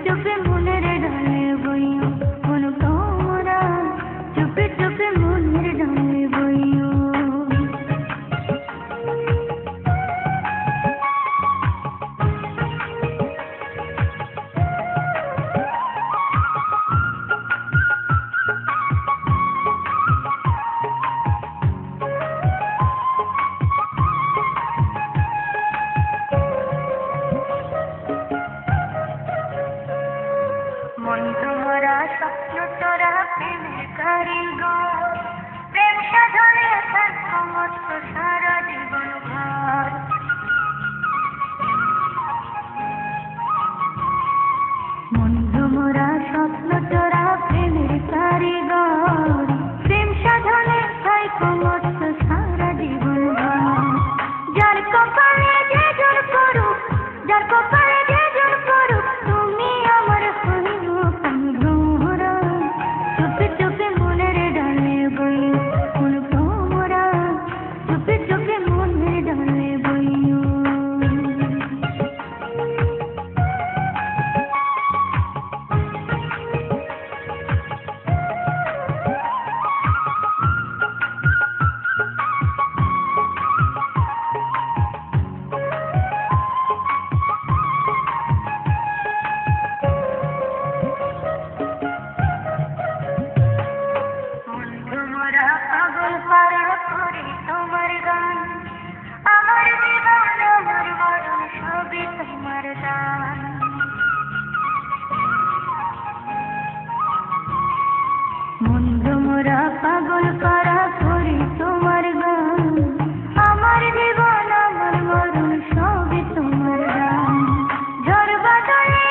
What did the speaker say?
চুপে মনের ডালে বইও অনুপমরা, চুপে চুপে মনের ডালে বইও। বন্ধুরা স্বপ্ন তোরা প্রেমের কারিগর, প্রেম সাধনে সমস্ত সারা জীবন ভর। বন্ধুরা স্বপ্ন তোরা প্রেমের কারিগর, প্রেম সাধনে সমস্ত সারা জীবন ভর। যার কপালে যে জোর করুক, যার কপালে যে জোর করুক, তুমি আমার হইব বন্ধুরা, চুপে চুপে মনের ডালে বইও অনুপমরা, চুপে চুপে মনের ডালে বইও। পাগল পারা করে তোমার গান, আমার জীবন আমার মরণ সবই তোমার দান। বন্ধু মোরা পাগল পারা করে তোমার গান, আমার জীবন আমার মরণ সবই তোমার দান। ঝড় বাদলে